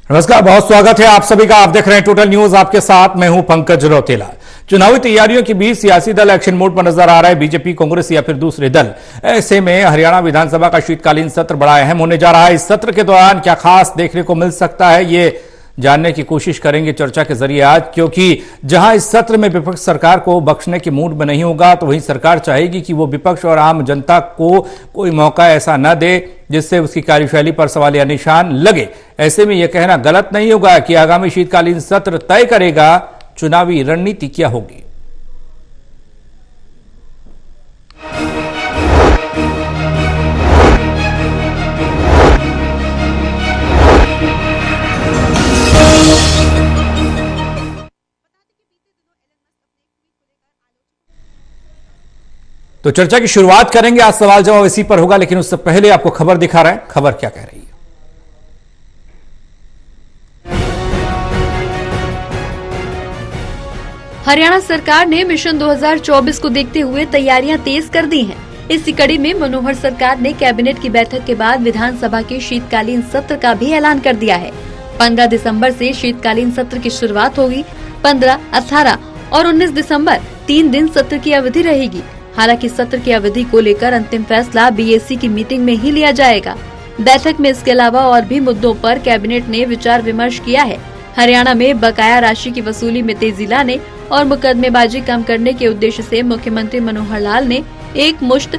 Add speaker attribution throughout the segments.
Speaker 1: नमस्कार, बहुत स्वागत है आप सभी का। आप देख रहे हैं टोटल न्यूज, आपके साथ मैं हूं पंकज रौतेला। चुनावी तैयारियों के बीच सियासी दल एक्शन मोड पर नजर आ रहा है, बीजेपी, कांग्रेस या फिर दूसरे दल। ऐसे में हरियाणा विधानसभा का शीतकालीन सत्र बड़ा अहम होने जा रहा है। इस सत्र के दौरान क्या खास देखने को मिल सकता है, ये जानने की कोशिश करेंगे चर्चा के जरिए आज, क्योंकि जहां इस सत्र में विपक्ष सरकार को बख्शने के मूड में नहीं होगा, तो वहीं सरकार चाहेगी कि वो विपक्ष और आम जनता को कोई मौका ऐसा न दे जिससे उसकी कार्यशैली पर सवालिया निशान लगे। ऐसे में यह कहना गलत नहीं होगा कि आगामी शीतकालीन सत्र तय करेगा चुनावी रणनीति क्या होगी। तो चर्चा की शुरुआत करेंगे, आज सवाल जवाब इसी पर होगा, लेकिन उससे पहले आपको खबर दिखा रहे हैं। खबर क्या कह रही है?
Speaker 2: हरियाणा सरकार ने मिशन 2024 को देखते हुए तैयारियां तेज कर दी हैं। इसी कड़ी में मनोहर सरकार ने कैबिनेट की बैठक के बाद विधानसभा के शीतकालीन सत्र का भी ऐलान कर दिया है। 15 दिसंबर से शीतकालीन सत्र की शुरुआत होगी। 15, 18 और 19 दिसंबर 3 दिन सत्र की अवधि रहेगी। हालांकि सत्र की अवधि को लेकर अंतिम फैसला बीएसी की मीटिंग में ही लिया जाएगा। बैठक में इसके अलावा और भी मुद्दों पर कैबिनेट ने विचार विमर्श किया है। हरियाणा में बकाया राशि की वसूली में तेजी लाने और मुकदमेबाजी कम करने के उद्देश्य से मुख्यमंत्री मनोहर लाल ने एक मुश्त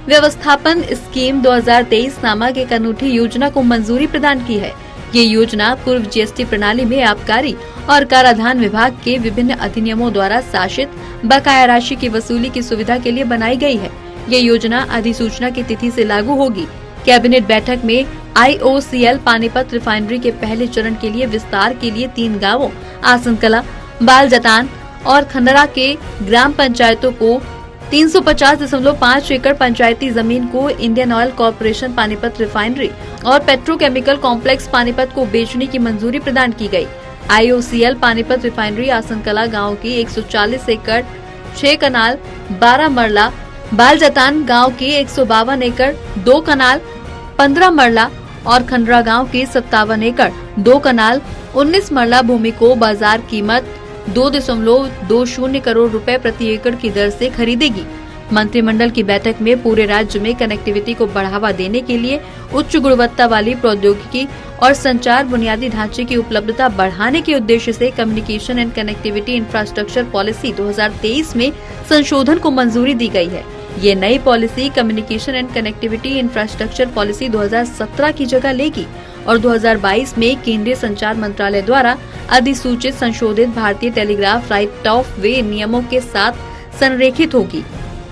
Speaker 2: व्यवस्थापन स्कीम 2023 नामक एक अनूठी योजना को मंजूरी प्रदान की है। ये योजना पूर्व जीएसटी प्रणाली में आबकारी और कराधान विभाग के विभिन्न अधिनियमों द्वारा शासित बकाया राशि की वसूली की सुविधा के लिए बनाई गई है। ये योजना अधिसूचना की तिथि से लागू होगी। कैबिनेट बैठक में IOCL पानीपत रिफाइनरी के पहले चरण के लिए विस्तार के लिए 3 गांवों आसनकला, बालजतान और खंडरा के ग्राम पंचायतों को 350.5 एकड़ पंचायती जमीन को Indian oil corporation Panipat refinery और पेट्रोकेमिकल कॉम्प्लेक्स पानीपत को बेचने की मंजूरी प्रदान की गई। IOCL पानीपत रिफाइनरी आसनकला गांव की 140 एकड़ 6 कनाल 12 मरला, बालजतान गांव की 152 एकड़ 2 कनाल 15 मरला और खंडरा गांव की 57 एकड़ 2 कनाल 19 मरला भूमि को बाजार कीमत 2.20 करोड़ रुपए प्रति एकड़ की दर से खरीदेगी। मंत्रिमंडल की बैठक में पूरे राज्य में कनेक्टिविटी को बढ़ावा देने के लिए उच्च गुणवत्ता वाली प्रौद्योगिकी और संचार बुनियादी ढांचे की उपलब्धता बढ़ाने के उद्देश्य से communication and connectivity infrastructure policy 2023 में संशोधन को मंजूरी दी गई है। ये नई policy communication and connectivity infrastructure policy 2017 की जगह लेगी और 2022 में केंद्रीय संचार मंत्रालय द्वारा अधिसूचित संशोधित भारतीय टेलीग्राफ राइट ऑफ वे नियमों के साथ संरेखित होगी।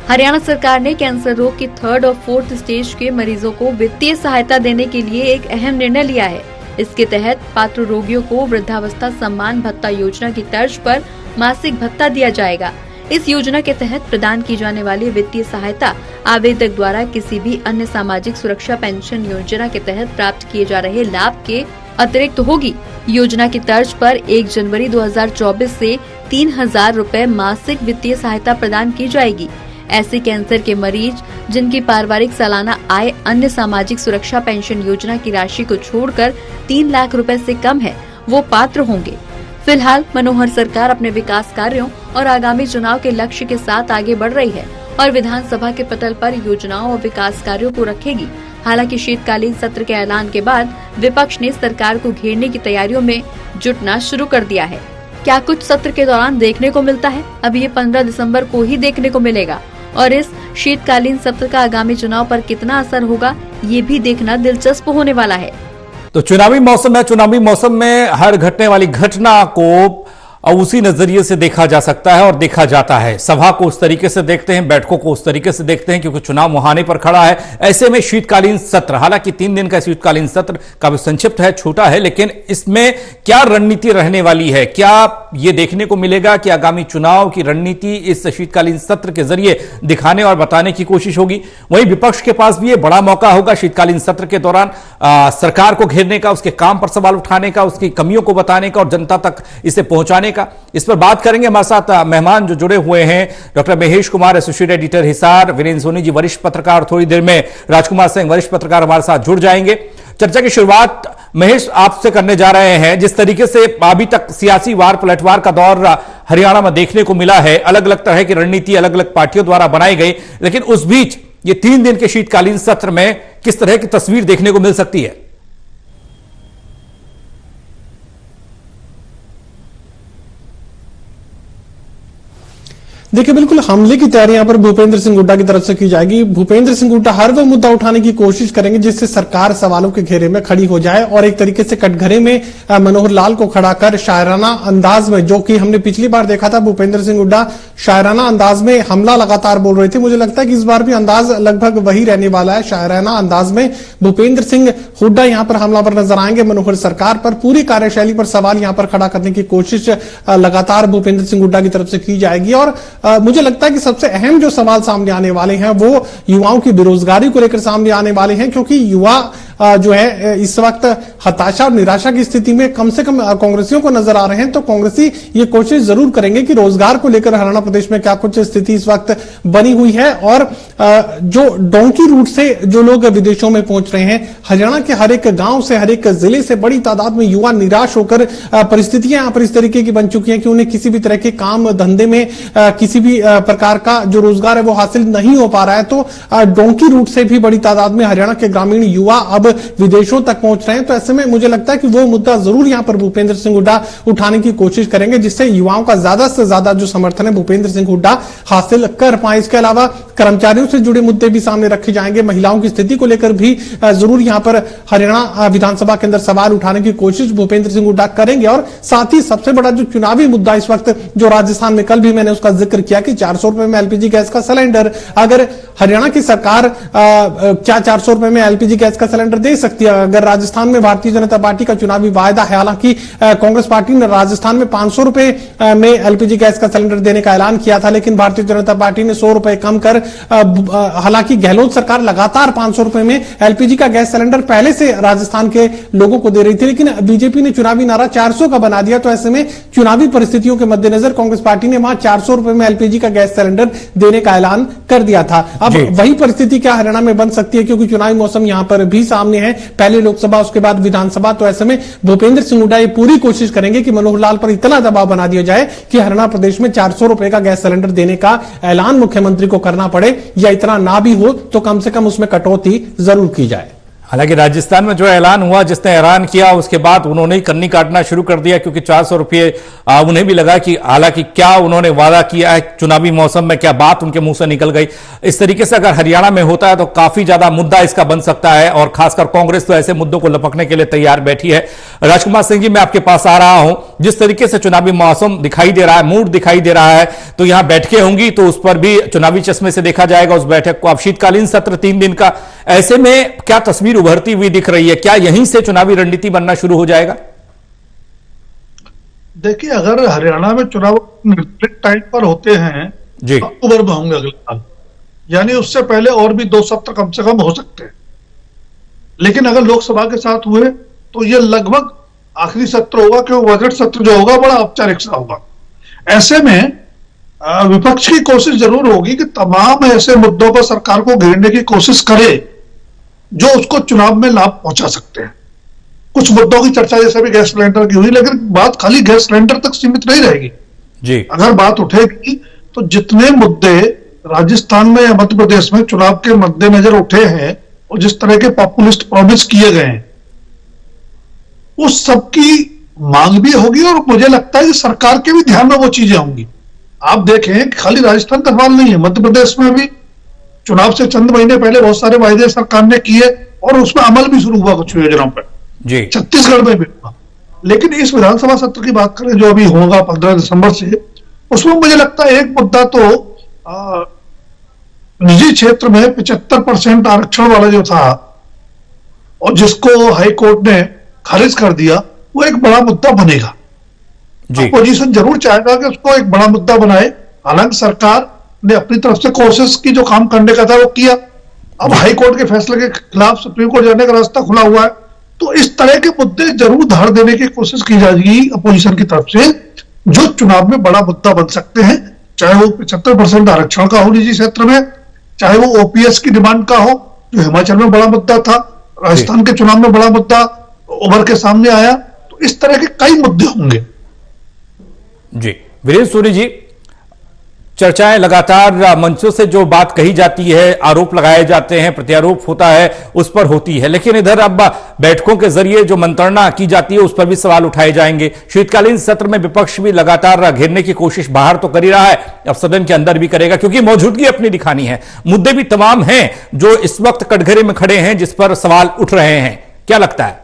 Speaker 2: हरियाणा सरकार ने कैंसर रोग की 3rd और 4th स्टेज के मरीजों को वित्तीय सहायता देने के लिए एक अहम निर्णय लिया है। इसके तहत पात्र रोगियों को वृद्धावस्था सम्मान भत्ता योजना की तर्ज पर मासिक भत्ता दिया जाएगा। इस योजना के तहत प्रदान की जाने वाली वित्तीय सहायता आवेदक द्वारा किसी भी अन्य सामाजिक सुरक्षा पेंशन योजना के तहत प्राप्त किए जा रहे लाभ के अतिरिक्त होगी। योजना की तर्ज पर 1 जनवरी 2024 से 3,000 रुपए मासिक वित्तीय सहायता प्रदान की जाएगी। ऐसे कैंसर के मरीज जिनकी पारिवारिक सालाना आय अन्य सामाजिक सुरक्षा पेंशन योजना की राशि को छोड़कर 3 लाख रुपए से कम है, वो पात्र होंगे। फिलहाल मनोहर सरकार अपने विकास कार्यों और आगामी चुनाव के लक्ष्य के साथ आगे बढ़ रही है और विधानसभा के पटल पर योजनाओं और विकास कार्यों को रखेगी। हालांकि शीतकालीन सत्र के ऐलान के बाद विपक्ष ने सरकार को घेरने की तैयारियों में जुटना शुरू कर दिया है। क्या कुछ सत्र के दौरान देखने को मिलता है? अब ये 15 दिसंबर को ही देखने को मिलेगा और इस शीतकालीन सत्र का आगामी चुनाव पर कितना असर होगा, ये भी देखना दिलचस्प होने वाला है।
Speaker 1: तो चुनावी मौसम में हर घटने वाली घटना को उसी नजरिए से देखा जा सकता है और देखा जाता है। सभा को उस तरीके से देखते हैं, बैठकों को उस तरीके से देखते हैं, क्योंकि चुनाव मुहाने पर खड़ा है। ऐसे में शीतकालीन सत्र, हालांकि 3 दिन का शीतकालीन सत्र काफी संक्षिप्त है, छोटा है, लेकिन इसमें क्या रणनीति रहने वाली है, क्या ये देखने को मिलेगा कि आगामी चुनाव की रणनीति इस शीतकालीन सत्र के जरिए दिखाने और बताने की कोशिश होगी। वहीं विपक्ष के पास भी ये बड़ा मौका होगा शीतकालीन सत्र के दौरान सरकार को घेरने का, उसके काम पर सवाल उठाने का, उसकी कमियों को बताने का और जनता तक इसे पहुंचाने का। इस पर बात करेंगे। हमारे साथ मेहमान जो जुड़े हुए हैं, doctor Mahesh Kumar, associate editor Hisar, Virendra Soni ji वरिष्ठ पत्रकार, थोड़ी देर में राजकुमार सिंह वरिष्ठ पत्रकार हमारे साथ जुड़ जाएंगे। चर्चा की शुरुआत महेश आपसे करने जा रहे हैं। जिस तरीके से अभी तक सियासी वार पलटवार का दौर हरियाणा में देखने को मिला है, अलग अलग तरह की रणनीति अलग अलग पार्टियों द्वारा बनाई गई, लेकिन उस बीच ये 3 दिन के शीतकालीन सत्र में किस तरह की तस्वीर देखने को मिल सकती है?
Speaker 3: देखिए, बिल्कुल हमले की तैयारी यहां पर भूपेंद्र सिंह हुड्डा की तरफ से की जाएगी। भूपेंद्र सिंह हुड्डा हर वो मुद्दा उठाने की कोशिश करेंगे जिससे सरकार सवालों के घेरे में खड़ी हो जाए और एक तरीके से कटघरे में मनोहर लाल को खड़ा कर शायराना अंदाज में, जो कि हमने पिछली बार देखा था भूपेंद्र सिंह हुड्डा शायराना अंदाज में हमला लगातार बोल रहे थे, मुझे लगता है कि इस बार भी अंदाज लगभग वही रहने वाला है। शायराना अंदाज में भूपेंद्र सिंह हुड्डा यहां पर हमलावर नजर आएंगे। मनोहर सरकार पर, पूरी कार्यशैली पर सवाल यहां पर खड़ा करने की कोशिश लगातार भूपेंद्र सिंह हुड्डा की तरफ से की जाएगी। और मुझे लगता है कि सबसे अहम जो सवाल सामने आने वाले हैं वो युवाओं की बेरोजगारी को लेकर सामने आने वाले हैं, क्योंकि युवा जो है इस वक्त हताशा और निराशा की स्थिति में कम से कम कांग्रेसियों को नजर आ रहे हैं। तो कांग्रेसी ये कोशिश जरूर करेंगे कि रोजगार को लेकर हरियाणा प्रदेश में क्या कुछ स्थिति इस वक्त बनी हुई है। और जो डोंकी रूट से जो लोग विदेशों में पहुंच रहे हैं, हरियाणा के हर एक गांव से, हर एक जिले से बड़ी तादाद में युवा निराश होकर, परिस्थितियां यहां पर इस तरीके की बन चुकी हैं कि उन्हें किसी भी तरह के काम धंधे में किसी भी प्रकार का जो रोजगार है वो हासिल नहीं हो पा रहा है। तो डोंकी रूट से भी बड़ी तादाद में हरियाणा के ग्रामीण युवा अब विदेशों तक पहुंच रहे हैं। तो ऐसे में मुझे लगता है कि वो मुद्दा जरूर यहां पर भूपेंद्र सिंह हुड्डा उठाने की कोशिश करेंगे, जिससे युवाओं का ज्यादा से ज्यादा जो समर्थन है भूपेंद्र सिंह हुड्डा हासिल कर पाए। इसके अलावा कर्मचारियों से जुड़े मुद्दे भी सामने रखे जाएंगे। महिलाओं की स्थिति को लेकर भी जरूर यहां पर हरियाणा विधानसभा के अंदर सवाल उठाने की कोशिश भूपेंद्र सिंह हुड्डा करेंगे। और साथ ही सबसे बड़ा जो चुनावी मुद्दा इस वक्त जो राजस्थान में, कल भी मैंने उसका जिक्र किया कि 400 रुपए में एलपीजी गैस का सिलेंडर, अगर हरियाणा की सरकार क्या 400 रुपए में एलपीजी गैस का सिलेंडर दे सकती है? अगर राजस्थान में भारतीय जनता पार्टी का चुनावी वायदा है, हालांकि कांग्रेस पार्टी ने राजस्थान में 500 रुपए में एलपीजी गैस का सिलेंडर देने का ऐलान किया था, लेकिन भारतीय जनता पार्टी ने 100 रुपए कम कर, हालांकि गहलोत सरकार लगातार 500 रुपए में एलपीजी का गैस सिलेंडर पहले से राजस्थान के लोगों को दे रही थी, लेकिन बीजेपी ने चुनावी नारा 400 का बना दिया। तो ऐसे में चुनावी परिस्थितियों के मद्देनजर कांग्रेस पार्टी ने वहां 400 रुपए में एलपीजी का गैस सिलेंडर देने का ऐलान कर दिया था। अब वही परिस्थिति क्या हरियाणा में बन सकती है, क्योंकि चुनावी मौसम यहां पर भी सामने है, पहले लोकसभा उसके बाद विधानसभा। तो ऐसे में भूपेंद्र सिंह हुड्डा ये पूरी कोशिश करेंगे कि मनोहर लाल पर इतना दबाव बना दिया जाए कि हरियाणा प्रदेश में 400 रुपए का गैस सिलेंडर देने का ऐलान मुख्यमंत्री को करना पड़े, या इतना ना भी हो तो कम से कम उसमें कटौती जरूर की जाए।
Speaker 1: हालांकि राजस्थान में जो ऐलान हुआ, जिसने ऐलान किया उसके बाद उन्होंने ही कन्नी काटना शुरू कर दिया, क्योंकि 400 रुपये उन्हें भी लगा कि हालांकि क्या उन्होंने वादा किया है चुनावी मौसम में, क्या बात उनके मुंह से निकल गई। इस तरीके से अगर हरियाणा में होता है तो काफी ज्यादा मुद्दा इसका बन सकता है, और खासकर कांग्रेस तो ऐसे मुद्दों को लपकने के लिए तैयार बैठी है। राजकुमार सिंह जी, मैं आपके पास आ रहा हूं। जिस तरीके से चुनावी मौसम दिखाई दे रहा है, मूड दिखाई दे रहा है, तो यहां बैठकें होंगी तो उस पर भी चुनावी चश्मे से देखा जाएगा उस बैठक को। अब शीतकालीन सत्र 3 दिन का, ऐसे में क्या तस्वीर उभरती हुई दिख रही है? क्या यहीं से चुनावी रणनीति बनना शुरू हो जाएगा?
Speaker 4: देखिए, अगर हरियाणा में चुनाव निर्धारित टाइम पर होते हैं
Speaker 1: जी,
Speaker 4: तो अक्टूबर में होंगे अगले साल, यानी उससे पहले और भी 2 सत्र कम से कम हो सकते हैं। लेकिन अगर लोकसभा के साथ हुए तो ये लगभग आखिरी सत्र होगा, क्योंकि बजट सत्र जो होगा बड़ा औपचारिक सा होगा। ऐसे में विपक्ष की कोशिश जरूर होगी कि तमाम ऐसे मुद्दों पर सरकार को घेरने की कोशिश करे जो उसको चुनाव में लाभ पहुंचा सकते हैं। कुछ मुद्दों की चर्चा जैसे भी गैस सिलेंडर की हुई, लेकिन बात खाली गैस सिलेंडर तक सीमित नहीं रहेगी
Speaker 1: जी।
Speaker 4: अगर बात उठेगी तो जितने मुद्दे राजस्थान में या मध्य प्रदेश में चुनाव के मद्देनजर उठे हैं और जिस तरह के पॉपुलिस्ट प्रॉमिस किए गए हैं, उस सब की मांग भी होगी। और मुझे लगता है कि सरकार के भी ध्यान में वो चीजें होंगी। आप देखें कि खाली राजस्थान का सवाल नहीं है, मध्य प्रदेश में भी चुनाव से चंद महीने पहले बहुत सारे वायदे सरकार ने किए और उसमें अमल भी शुरू हुआ कुछ योजनाओं पर जी। छत्तीसगढ़ में भी हुआ। लेकिन इस विधानसभा सत्र की बात करें जो अभी होगा 15 दिसंबर से, उसमें मुझे लगता है एक मुद्दा तो निजी क्षेत्र में 75% आरक्षण वाला जो था और जिसको हाई कोर्ट ने खारिज कर दिया, वो एक बड़ा मुद्दा बनेगा। अपोजिशन जरूर चाहेगा कि उसको एक बड़ा मुद्दा बनाए। हालांकि सरकार ने अपनी तरफ से कोशिश की, जो काम करने का था वो किया। अब हाई कोर्ट के फैसले के खिलाफ सुप्रीम कोर्ट जाने का रास्ता खुला हुआ है। तो इस तरह के मुद्दे जरूर धार देने की कोशिश की जाएगी अपोजिशन की तरफ से, जो चुनाव में बड़ा मुद्दा बन सकते हैं, चाहे वो 75% आरक्षण का हो निजी क्षेत्र में, चाहे वो ओपीएस की डिमांड का हो, जो हिमाचल में बड़ा मुद्दा था, राजस्थान के चुनाव में बड़ा मुद्दा उभर के सामने आया। तो इस तरह के कई मुद्दे होंगे।
Speaker 1: जी वीरेंद्र सूरी जी, चर्चाएं लगातार मंचों से जो बात कही जाती है, आरोप लगाए जाते हैं, प्रत्यारोप होता है, उस पर होती है, लेकिन इधर अब बैठकों के जरिए जो मंत्रणा की जाती है उस पर भी सवाल उठाए जाएंगे। शीतकालीन सत्र में विपक्ष भी लगातार घेरने की कोशिश बाहर तो कर ही रहा है, अब सदन के अंदर भी करेगा, क्योंकि मौजूदगी अपनी दिखानी है। मुद्दे भी तमाम हैं जो इस वक्त कटघरे में खड़े हैं, जिस पर सवाल उठ रहे हैं। क्या लगता है?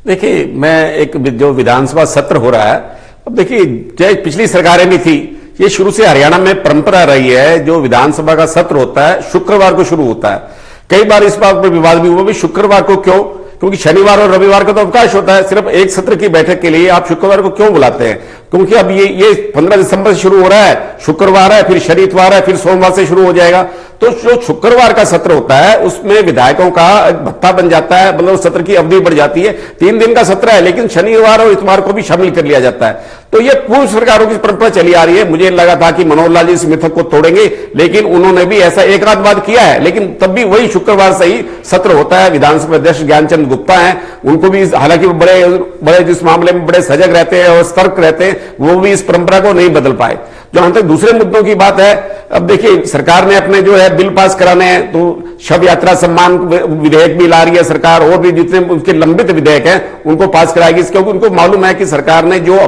Speaker 5: देखिए, जो विधानसभा सत्र हो रहा है, अब देखिए, चाहे पिछली सरकारें भी थी, ये शुरू से हरियाणा में परंपरा रही है, जो विधानसभा का सत्र होता है शुक्रवार को शुरू होता है। कई बार इस बात पर विवाद भी हुआ भी शुक्रवार को क्यों, क्योंकि शनिवार और रविवार का तो अवकाश होता है। सिर्फ एक सत्र की बैठक के लिए आप शुक्रवार को क्यों बुलाते हैं? क्योंकि अब ये 15 दिसंबर से शुरू हो रहा है, शुक्रवार है, फिर शनि इतवार है, फिर सोमवार से शुरू हो जाएगा। तो जो शुक्रवार का सत्र होता है उसमें विधायकों का भत्ता बन जाता है, मतलब सत्र की अवधि बढ़ जाती है। 3 दिन का सत्र है, लेकिन शनिवार और इतवार को भी शामिल कर लिया जाता है। तो ये पूर्व सरकारों की परंपरा चली आ रही है। मुझे लगा था कि मनोहर लाल जी इस मिथक को तोड़ेंगे, लेकिन उन्होंने भी ऐसा एक आध बात किया है, लेकिन तब भी वही शुक्रवार से ही सत्र होता है। विधानसभा अध्यक्ष ज्ञानचंद गुप्ता हैं, उनको भी हालांकि बड़े जिस मामले में बड़े सजग रहते हैं और सतर्क रहते हैं, वो भी इस परंपरा को नहीं बदल पाए। जहां तक दूसरे मुद्दों की बात है, अब देखिए, सरकार ने अपने जो है बिल पास कराने हैं, तो शव यात्रा सम्मान विधेयक भी ला रही है सरकार, और भी जितने उसके लंबित विधेयक हैं उनको पास कराएगी, क्योंकि उनको मालूम है कि सरकार ने जो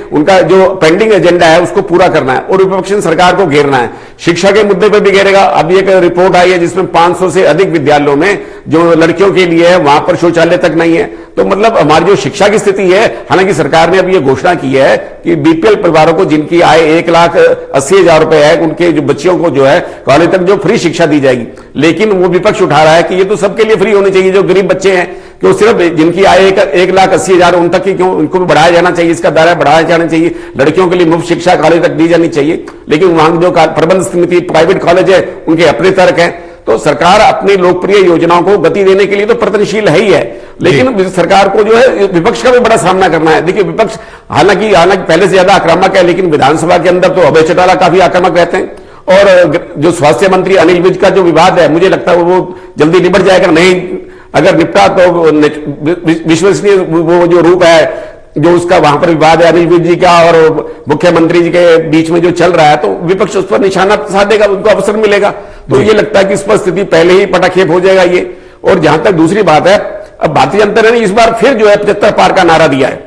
Speaker 5: उनका जो पेंडिंग एजेंडा है उसको पूरा करना है और विपक्ष ने सरकार को घेरना है। शिक्षा के मुद्दे पर भी घेरेगा। अभी एक रिपोर्ट आई है जिसमें 500 से अधिक विद्यालयों में जो लड़कियों के लिए है वहां पर शौचालय तक नहीं है। तो मतलब हमारी जो शिक्षा की स्थिति है, हालांकि सरकार ने अब ये घोषणा की है कि बीपीएल परिवारों को जिनकी आय 1,80,000 रुपए है, उनके जो बच्चियों को जो है कॉलेज तक जो फ्री शिक्षा दी जाएगी। लेकिन वो विपक्ष उठा रहा है कि ये तो सबके लिए फ्री होनी चाहिए, जो गरीब बच्चे हैं, क्यों सिर्फ जिनकी आय 1,80,000 उन तक की क्यों, उनको भी बढ़ाया जाना चाहिए, इसका दायरा बढ़ाया जाना चाहिए। लड़कियों के लिए मुफ्त शिक्षा कॉलेज तक दी जानी चाहिए। लेकिन वहां जो प्रबंध समिति प्राइवेट कॉलेज है उनके अपने तर्क हैं। तो सरकार अपनी लोकप्रिय योजनाओं को गति देने के लिए तो प्रयत्नशील है ही है, लेकिन सरकार को जो है विपक्ष का भी बड़ा सामना करना है। देखिए, विपक्ष हालांकि पहले से ज्यादा आक्रामक है, लेकिन विधानसभा के अंदर तो अभय चौटाला काफी आक्रामक रहते हैं। और जो स्वास्थ्य मंत्री अनिल विज का जो विवाद है, मुझे लगता है वो जल्दी निपट जाएगा। नहीं अगर निपटा तो विश्वसनीय वो जो रूप है जो उसका वहां पर विवाद है अनिल विज जी का और मुख्यमंत्री जी के बीच में जो चल रहा है, तो विपक्ष उस पर निशाना साधेगा, उनको अवसर मिलेगा। तो ये लगता है कि इस पर स्थिति पहले ही पटाखेप हो जाएगा ये। और जहां तक दूसरी बात है, अब भारतीय जनता ने इस बार फिर जो है 75 पार का नारा दिया है।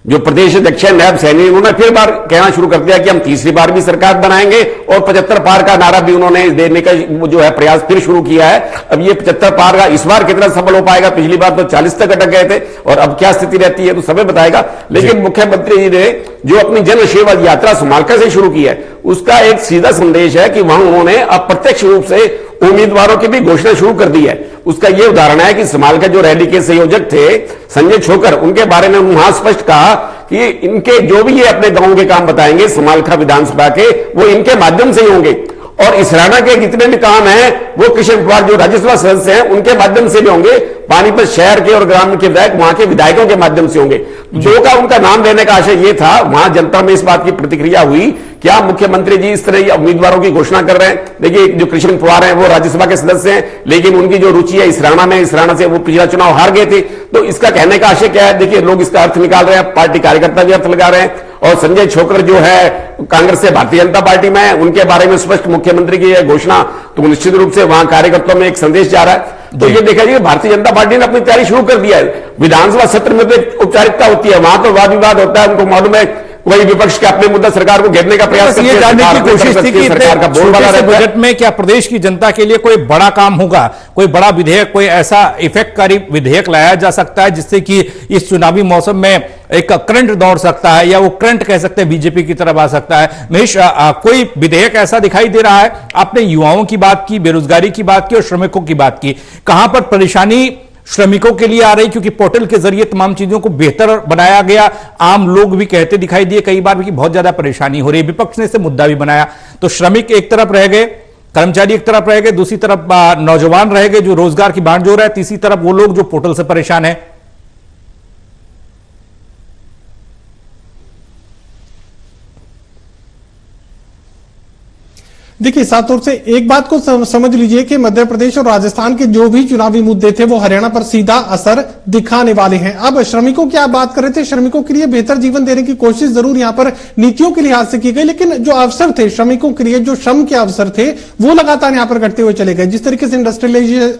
Speaker 5: जो प्रदेश अध्यक्ष है नैब सैनी, उन्होंने फिर बार कहना शुरू कर दिया कि हम तीसरी बार भी सरकार बनाएंगे, और 75 पार का नारा भी उन्होंने देने का जो है प्रयास फिर शुरू किया है। अब ये 75 पार का इस बार कितना सफल हो पाएगा, पिछली बार तो 40 तक अटक गए थे, और अब क्या स्थिति रहती है तो समय बताएगा। लेकिन मुख्यमंत्री जी ने जो अपनी जन सेवा यात्रा समालखा से शुरू की है, उसका एक सीधा संदेश है कि वहां उन्होंने अप्रत्यक्ष रूप से उम्मीदवारों की भी घोषणा शुरू कर दी है। उसका यह उदाहरण है कि समालखा जो रैली के संयोजक थे संजय छोकर, उनके बारे में उन्होंने स्पष्ट कहा कि इनके जो भी ये अपने गांव के काम बताएंगे समालखा विधानसभा के, वो इनके माध्यम से ही होंगे। और इस हरियाणा के जितने भी काम हैं वो कृष्ण कुमार जो राज्यसभा सदस्य हैं उनके माध्यम से भी होंगे, पानीपत शहर के और ग्रामीण के विधायक वहां के विधायकों के माध्यम से होंगे। जो का उनका नाम देने का आशय ये था, वहां जनता में इस बात की प्रतिक्रिया हुई, क्या मुख्यमंत्री जी इस तरह उम्मीदवारों की घोषणा कर रहे हैं। देखिए, जो कृष्ण पवार हैं वो राज्यसभा के सदस्य हैं, लेकिन उनकी जो रुचि है इस हरियाणा में, इस हरियाणा से वो पिछला चुनाव हार गए थे। तो इसका कहने का आशय क्या है? देखिए, लोग इसका अर्थ निकाल रहे हैं, पार्टी कार्यकर्ता भी अर्थ लगा रहे हैं। और संजय छोकर जो है कांग्रेस से भारतीय जनता पार्टी में है, उनके बारे में स्पष्ट मुख्यमंत्री की घोषणा, तो निश्चित रूप से वहां कार्यकर्ताओं में एक संदेश जा रहा है। तो ये देखा जाए, भारतीय जनता पार्टी ने अपनी तैयारी शुरू कर दिया है। विधानसभा सत्र में तो औपचारिकता होती है, वहां तो वाद विवाद होता है, उनको मालूम है वही विपक्ष के अपने मुद्दा सरकार को घेरने का प्रयास करते हैं।
Speaker 1: ये जानने की कोशिश थी कि
Speaker 5: सरकार का बोलबाला रहता है।
Speaker 1: बजट में क्या प्रदेश की जनता के लिए कोई बड़ा काम होगा, कोई बड़ा विधेयक, कोई ऐसा इफेक्टकारी विधेयक लाया जा सकता है जिससे कि इस चुनावी मौसम में एक करंट दौड़ सकता है, या वो करंट कह सकते हैं बीजेपी की तरफ आ सकता है। महेश, कोई विधेयक ऐसा दिखाई दे रहा है? आपने युवाओं की बात की, बेरोजगारी की बात की और श्रमिकों की बात की, कहां पर परेशानी श्रमिकों के लिए आ रही, क्योंकि पोर्टल के जरिए तमाम चीजों को बेहतर बनाया गया, आम लोग भी कहते दिखाई दिए कई बार कि बहुत ज्यादा परेशानी हो रही है, विपक्ष ने इसे मुद्दा भी बनाया। तो श्रमिक एक तरफ रह गए, कर्मचारी एक तरफ रह गए, दूसरी तरफ नौजवान रह गए जो रोजगार की बांट जोड़ रहा है, तीसरी तरफ वो लोग जो पोर्टल से परेशान है।
Speaker 3: देखिए, साफ तौर से एक बात को समझ लीजिए कि मध्य प्रदेश और राजस्थान के जो भी चुनावी मुद्दे थे वो हरियाणा पर सीधा असर दिखाने वाले हैं। अब श्रमिकों की आप बात कर रहे थे, श्रमिकों के लिए बेहतर जीवन देने की कोशिश जरूर यहां पर नीतियों के लिहाज से की गई, लेकिन जो अवसर थे श्रमिकों के लिए, जो श्रम के अवसर थे वो लगातार यहां पर घटते हुए चले गए। जिस तरीके से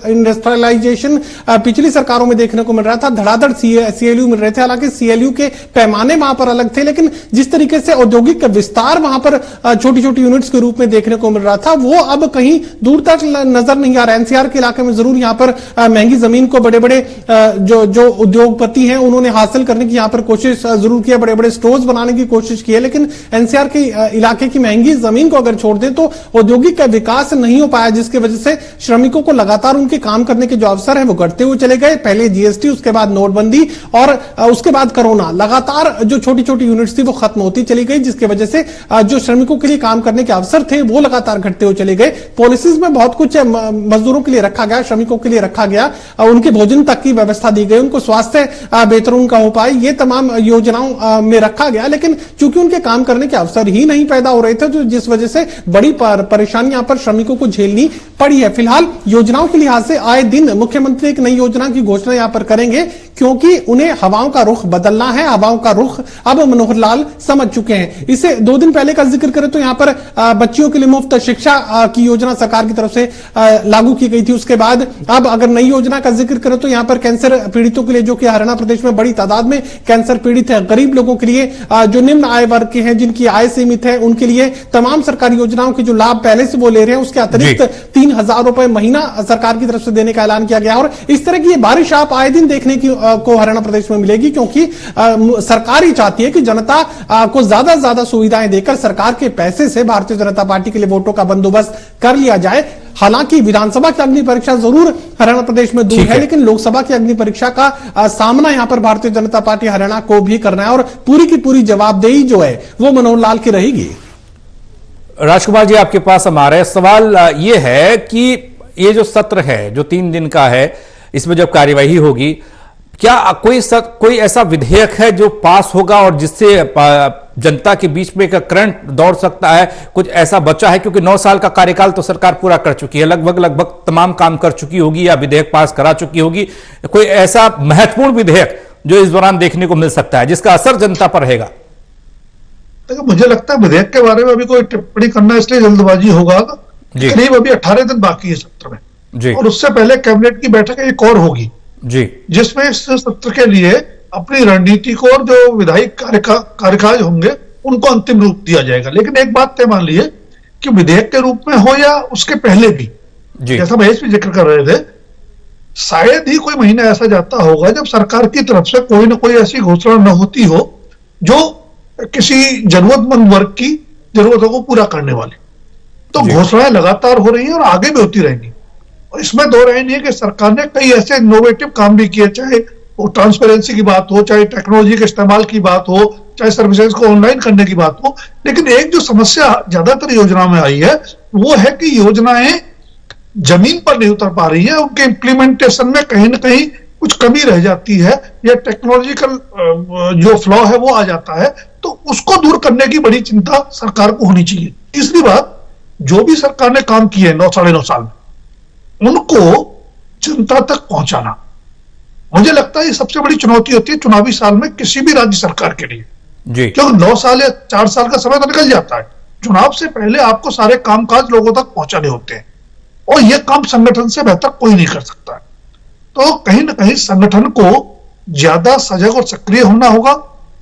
Speaker 3: इंडस्ट्रियलाइजेशन पिछली सरकारों में देखने को मिल रहा था, धड़ाधड़ सीएलयू मिल रहे थे, हालांकि सीएलयू के पैमाने वहां पर अलग थे, लेकिन जिस तरीके से औद्योगिक विस्तार वहां पर छोटी छोटी यूनिट्स के रूप में देखने को मिल रहा था, वो अब कहीं दूर तक नजर नहीं आ रहा है। एनसीआर के इलाके में जरूर यहां पर महंगी जमीन को बड़े बड़े जो उद्योगपति हैं उन्होंने हासिल करने की यहां पर कोशिश जरूर की है, बड़े बड़े स्टोर्स बनाने की कोशिश की है, लेकिन एनसीआर के इलाके की महंगी जमीन को अगर छोड़ दें तो औद्योगिक विकास नहीं हो पाया, जिसकी वजह से श्रमिकों को लगातार उनके काम करने के जो अवसर है वो घटते हुए चले गए। पहले जीएसटी, उसके बाद नोटबंदी और उसके बाद कोरोना, लगातार जो छोटी छोटी यूनिट्स थी वो खत्म होती चली गई, जिसकी वजह से जो श्रमिकों के लिए काम करने के अवसर थे वो लगातार घटते हुए चले गए। पॉलिसीज में बहुत कुछ मजदूरों के लिए रखा गया, श्रमिकों के लिए रखा गया, उनके भोजन तक की व्यवस्था दी गई, उनको स्वास्थ्य बेहतर उनका हो पाए, ये तमाम योजनाओं में रखा गया, लेकिन चूंकि उनके काम करने के अवसर ही नहीं पैदा हो रहे थे, तो जिस वजह से बड़ी परेशानी यहां पर श्रमिकों को झेलनी पड़ी है। फिलहाल योजनाओं के लिहाज से आए दिन मुख्यमंत्री एक नई योजना की घोषणा यहां पर करेंगे, क्योंकि उन्हें हवाओं का रुख बदलना है। हवाओं का रुख अब मनोहर लाल समझ चुके हैं। इसे 2 दिन पहले का जिक्र करें तो यहां पर बच्चियों के लिए मुफ्त शिक्षा की योजना सरकार की तरफ से लागू की गई थी। उसके बाद अब अगर नई योजना का जिक्र करें तो यहां पर कैंसर पीड़ितों के लिए, जो कि हरियाणा प्रदेश में बड़ी तादाद में कैंसर पीड़ित है, गरीब लोगों के लिए, जो निम्न आय वर्ग के हैं, जिनकी आय सीमित है, उनके लिए तमाम सरकारी योजनाओं के जो लाभ पहले से वो ले रहे हैं, उसके अतिरिक्त 3,000 रुपए महीना सरकार की तरफ से देने का ऐलान किया गया। और इस तरह की बारिश आप आए दिन देखने की को हरियाणा प्रदेश में मिलेगी, क्योंकि सरकार ही चाहती है कि जनता को ज्यादा से ज्यादा सुविधाएं देकर सरकार के पैसे से भारतीय जनता पार्टी के लिए वोटों का बंदोबस्त कर लिया जाए। हालांकि विधानसभा की अग्नि परीक्षा जरूर हरियाणा प्रदेश में दूर है, लेकिन लोकसभा की अग्नि परीक्षा का सामना यहां पर भारतीय जनता पार्टी हरियाणा को भी करना है, और पूरी की पूरी जवाबदेही जो है वो मनोहर लाल की रहेगी।
Speaker 1: राजकुमार जी, आपके पास हमारे सवाल ये है कि ये जो सत्र है जो 3 दिन का है, इसमें जब कार्यवाही होगी, क्या कोई ऐसा विधेयक है जो पास होगा और जिससे जनता के बीच में एक करंट दौड़ सकता है? कुछ ऐसा बचा है? क्योंकि 9 साल का कार्यकाल तो सरकार पूरा कर चुकी है, लगभग तमाम काम कर चुकी होगी या विधेयक पास करा चुकी होगी। कोई ऐसा महत्वपूर्ण विधेयक जो इस दौरान देखने को मिल सकता है जिसका असर जनता पर रहेगा?
Speaker 4: देखो, मुझे लगता है विधेयक के बारे में अभी कोई टिप्पणी करना इसलिए जल्दबाजी होगा, करीब अभी 18 दिन बाकी है सत्र में जी, और उससे पहले कैबिनेट की बैठक एक और होगी जी, जिसमें इस सत्र के लिए अपनी रणनीति को और जो विधायी कार्यकाज होंगे उनको अंतिम रूप दिया जाएगा। लेकिन एक बात तय मान लीजिए कि विधेयक के रूप में हो या उसके पहले भी, जैसा महेश भी जिक्र कर रहे थे, शायद ही कोई महीना ऐसा जाता होगा जब सरकार की तरफ से कोई ना कोई ऐसी घोषणा न होती हो जो किसी जरूरतमंद वर्ग की जरूरतों को पूरा करने वाली। तो घोषणाएं लगातार हो रही हैं और आगे भी होती रहेंगी, और इसमें दो राय नहीं है कि सरकार ने कई ऐसे इनोवेटिव काम भी किए, चाहे वो ट्रांसपेरेंसी की बात हो, चाहे टेक्नोलॉजी के इस्तेमाल की बात हो, चाहे सर्विसेज को ऑनलाइन करने की बात हो। लेकिन एक जो समस्या ज्यादातर योजना में आई है वो है कि योजनाएं जमीन पर नहीं उतर पा रही है, उनके इंप्लीमेंटेशन में कहीं ना कहीं कुछ कमी रह जाती है, या टेक्नोलॉजिकल जो फ्लॉ है वो आ जाता है, तो उसको दूर करने की बड़ी चिंता सरकार को होनी चाहिए। तीसरी बात, जो भी सरकार ने काम किए 9-9.5 साल में, उनको जनता तक पहुंचाना, मुझे लगता है ये सबसे बड़ी चुनौती होती है चुनावी साल में किसी भी राज्य सरकार के लिए जी। क्योंकि 9 साल या 4 साल का समय तो निकल जाता है, चुनाव से पहले आपको सारे कामकाज लोगों तक पहुंचाने होते हैं, और यह काम संगठन से बेहतर कोई नहीं कर सकता है। तो कहीं ना कहीं संगठन को ज्यादा सजग और सक्रिय होना होगा,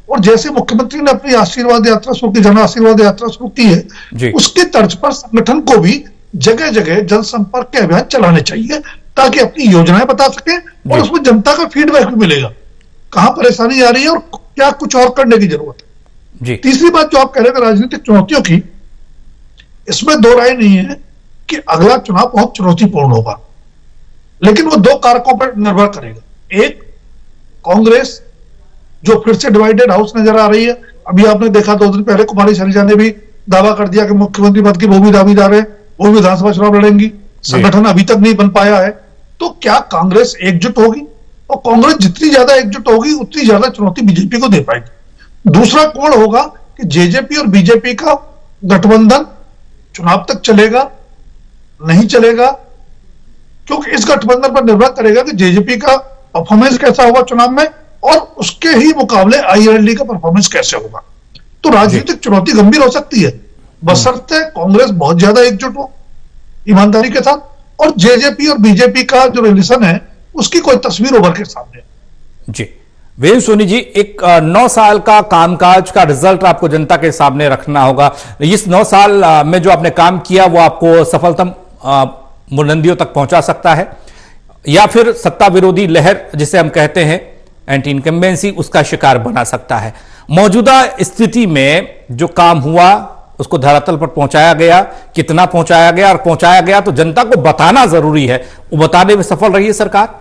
Speaker 4: और जैसे मुख्यमंत्री ने अपनी आशीर्वाद यात्रा शुरू की, जन आशीर्वाद यात्रा शुरू की है, उसकी तर्ज पर संगठन को भी जगह जगह जनसंपर्क के अभियान चलाने चाहिए, ताकि अपनी योजनाएं बता सके और उसमें जनता का फीडबैक भी मिलेगा, कहां परेशानी आ रही है और क्या कुछ और करने की जरूरत है। तीसरी बात जो आप कह रहे थे राजनीतिक चुनौतियों की, इसमें दो राय नहीं है कि अगला चुनाव बहुत चुनौतीपूर्ण होगा, लेकिन वो 2 कारकों पर निर्भर करेगा। एक, कांग्रेस जो फिर से डिवाइडेड हाउस नजर आ रही है। अभी आपने देखा 2 दिन पहले कुमारी शैलजा ने भी दावा कर दिया कि मुख्यमंत्री पद की वो भी दावेदार है, वो भी विधानसभा चुनाव लड़ेंगी। संगठन अभी तक नहीं बन पाया है, तो क्या कांग्रेस एकजुट होगी? और कांग्रेस जितनी ज्यादा एकजुट होगी उतनी ज्यादा चुनौती बीजेपी को दे पाएगी। दूसरा कोण होगा कि जेजेपी और बीजेपी का गठबंधन चुनाव तक चलेगा नहीं चलेगा, क्योंकि इस गठबंधन पर निर्भर करेगा कि जेजेपी का परफॉर्मेंस कैसा होगा चुनाव में और उसके ही मुकाबले आईएनएलडी का परफॉर्मेंस कैसे होगा। तो राजनीतिक चुनौती गंभीर हो सकती है, बशर्ते कांग्रेस बहुत ज्यादा एकजुट हो ईमानदारी के साथ, और जेजेपी और बीजेपी का जो रिलेशन है उसकी कोई तस्वीर उभर के सामने।
Speaker 1: जी वीर सोनी जी, एक 9 साल का कामकाज का रिजल्ट आपको जनता के सामने रखना होगा। इस 9 साल में जो आपने काम किया वो आपको सफलतम बुलंदियों तक पहुंचा सकता है, या फिर सत्ता विरोधी लहर जिसे हम कहते हैं एंटी इनकम्बेंसी, उसका शिकार बना सकता है। मौजूदा स्थिति में जो काम हुआ उसको धरातल पर पहुंचाया गया, कितना पहुंचाया गया, और पहुंचाया गया तो जनता को बताना जरूरी है, वो बताने में सफल रही है सरकार?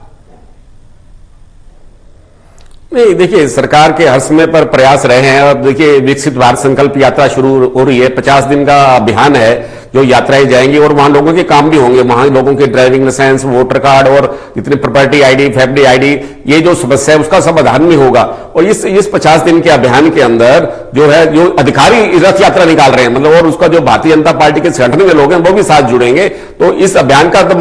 Speaker 5: नहीं, देखिए सरकार के हर समय पर प्रयास रहे हैं। अब देखिए विकसित भारत संकल्प यात्रा शुरू हो रही है, 50 दिन का अभियान है जो यात्राएं जाएंगी, और वहां लोगों के काम भी होंगे। वहां लोगों के ड्राइविंग लाइसेंस, वोटर कार्ड और जितने प्रॉपर्टी आईडी, फैमिली आईडी, ये जो समस्या है उसका समाधान भी होगा। और इस 50 दिन के अभियान के अंदर जो है, जो अधिकारी रथ यात्रा निकाल रहे हैं, मतलब, और उसका जो भारतीय जनता पार्टी के संगठन के लोग हैं वो भी साथ जुड़ेंगे। तो इस अभियान का तो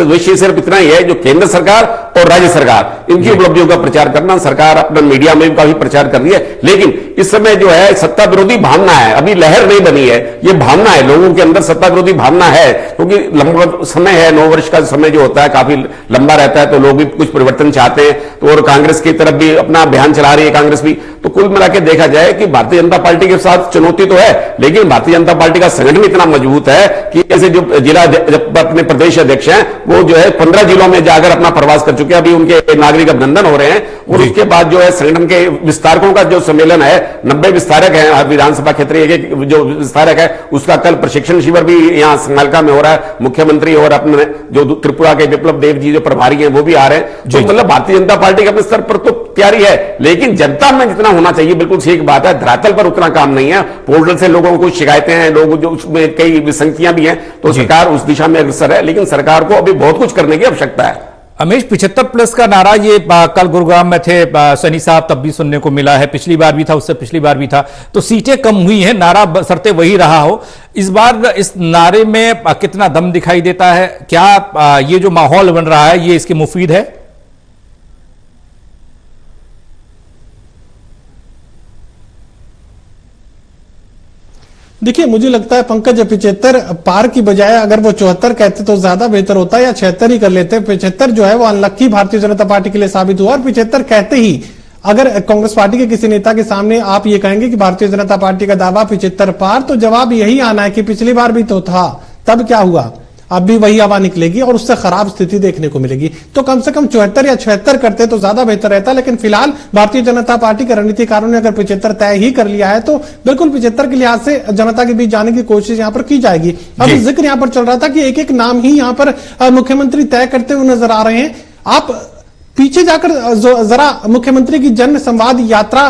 Speaker 5: उद्देश्य सिर्फ इतना ही है, जो केंद्र सरकार और राज्य सरकार इनकी उपलब्धियों का प्रचार करना। सरकार अपना मीडिया में काफी प्रचार कर रही है, लेकिन इस समय जो है सत्ता विरोधी भावना है, अभी लहर नहीं बनी है, ये भावना है लोगों के अंदर, सत्ता विरोधी भावना है, क्योंकि लंबा समय है, 9 वर्ष का समय जो होता है काफी लंबा रहता है, तो लोग भी कुछ परिवर्तन चाहते हैं। तो और कांग्रेस की तरफ भी अपना अभियान चला रही है कांग्रेस भी। तो कुल मिला के देखा जाए कि भारतीय जनता पार्टी के साथ चुनौती तो है, लेकिन भारतीय जनता पार्टी का संगठन इतना मजबूत है कि ऐसे जो जिला अपने प्रदेश अध्यक्ष हैं वो जो है 15 जिलों में जाकर अपना प्रवास कर चुके हैं, अभी उनके नागरिक अभिनंदन हो रहे हैं। और उसके बाद जो है संगठन के विस्तारकों का जो सम्मेलन है, 90 विस्तारक है विधानसभा क्षेत्र जो विस्तारक है, उसका कल प्रशिक्षण शिविर भी यहाँ संगालका में हो रहा है। मुख्यमंत्री और अपने जो त्रिपुरा के विप्लव देव जी जो प्रभारी हैं वो भी आ रहे हैं। तो मतलब भारतीय जनता पार्टी के अपने स्तर पर तो तैयारी है, लेकिन जनता में जितना होना चाहिए बिल्कुल सही बात है, धरातल पर उतना काम नहीं है। पोर्टल से लोगों को शिकायतें हैं, लोग जो उसमें कई विसंगतियां भी हैं, तो सरकार उस दिशा में अग्रसर है, लेकिन सरकार को अभी बहुत कुछ करने की आवश्यकता है।
Speaker 1: अमेश, 75+ का नारा ये कल गुरुग्राम में थे सनी साहब, तब भी सुनने को मिला है, पिछली बार भी था, उससे पिछली बार भी था। तो सीटें कम हुई हैं, नारा बशर्ते वही रहा हो। इस बार इस नारे में कितना दम दिखाई देता है? क्या ये जो माहौल बन रहा है ये इसके मुफीद है?
Speaker 3: देखिए, मुझे लगता है पंकज 75 पार की बजाय अगर वो 74 कहते तो ज्यादा बेहतर होता, या 76 ही कर लेते। 75 जो है वो अनलक्की भारतीय जनता पार्टी के लिए साबित हुआ, और 75 कहते ही अगर कांग्रेस पार्टी के किसी नेता के सामने आप ये कहेंगे कि भारतीय जनता पार्टी का दावा 75 पार, तो जवाब यही आना है कि पिछली बार भी तो था, तब क्या हुआ, अब भी वही हवा निकलेगी और उससे खराब स्थिति देखने को मिलेगी। तो कम से कम 74 या 76 करते तो ज्यादा बेहतर रहता, लेकिन फिलहाल भारतीय जनता पार्टी के रणनीतिकारों ने अगर 75 तय ही कर लिया है तो बिल्कुल 75 के लिहाज से जनता के बीच जाने की कोशिश यहां पर की जाएगी। अब जिक्र यहां पर चल रहा था कि एक एक नाम ही यहां पर मुख्यमंत्री तय करते हुए नजर आ रहे हैं। आप पीछे जाकर जरा मुख्यमंत्री की जन संवाद यात्रा,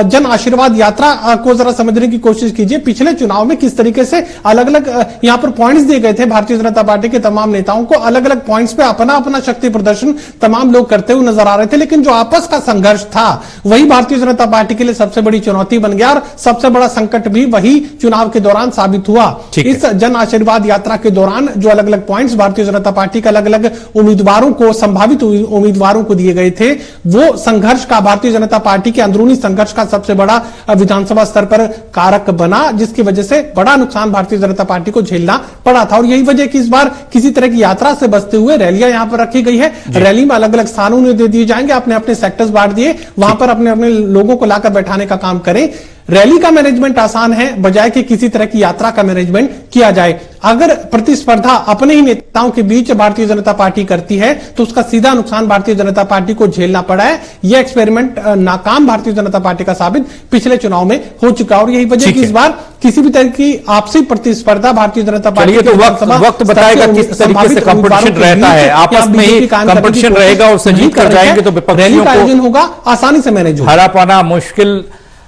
Speaker 3: जन आशीर्वाद यात्रा को जरा समझने की कोशिश कीजिए। पिछले चुनाव में किस तरीके से अलग अलग यहां पर पॉइंट्स दिए गए थे भारतीय जनता पार्टी के तमाम नेताओं को, अलग अलग पॉइंट्स पे अपना अपना शक्ति प्रदर्शन तमाम लोग करते हुए नजर आ रहे थे, लेकिन जो आपस का संघर्ष था वही भारतीय जनता पार्टी के लिए सबसे बड़ी चुनौती बन गया, और सबसे बड़ा संकट भी वही चुनाव के दौरान साबित हुआ। इस जन आशीर्वाद यात्रा के दौरान जो अलग अलग पॉइंट्स भारतीय जनता पार्टी के अलग अलग उम्मीदवारों को, संभावित उम्मीदवारों को दिए गए थे, वो संघर्ष का, भारतीय जनता पार्टी के अंदरूनी संघर्ष का सबसे बड़ा विधानसभा स्तर पर कारक बना, जिसकी वजह से बड़ा नुकसान भारतीय जनता पार्टी को झेलना पड़ा था। और यही वजह कि इस बार किसी तरह की यात्रा से बचते हुए रैलियां यहां पर रखी गई है। रैली में अलग अलग स्थानों में दे दिए जाएंगे, अपने अपने सेक्टर्स बांट दिए, वहां पर अपने अपने लोगों को लाकर बैठाने का काम करें। रैली का मैनेजमेंट आसान है, बजाय कि किसी तरह की यात्रा का मैनेजमेंट किया जाए। अगर प्रतिस्पर्धा अपने ही नेताओं के बीच भारतीय जनता पार्टी करती है तो उसका सीधा नुकसान भारतीय जनता पार्टी को झेलना पड़ा है। यह एक्सपेरिमेंट नाकाम भारतीय जनता पार्टी का साबित पिछले चुनाव में हो चुका, और यही वजह कि इस बार किसी भी तरह की आपसी प्रतिस्पर्धा भारतीय जनता पार्टी
Speaker 1: तो वक्त बताएगा किस तरीके से कंपटीशन रहता है, आपस में ही कंपटीशन रहेगा और संजीत कर जाएंगे तो
Speaker 3: रैली का आयोजन होगा, आसानी से मैनेज होगा,
Speaker 1: हरा पाना मुश्किल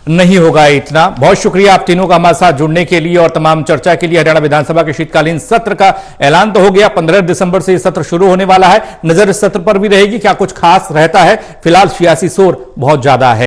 Speaker 1: नहीं होगा इतना। बहुत शुक्रिया आप तीनों का हमारे साथ जुड़ने के लिए और तमाम चर्चा के लिए। हरियाणा विधानसभा के शीतकालीन सत्र का ऐलान तो हो गया, 15 दिसंबर से यह सत्र शुरू होने वाला है। नजर इस सत्र पर भी रहेगी, क्या कुछ खास रहता है। फिलहाल सियासी शोर बहुत ज्यादा है।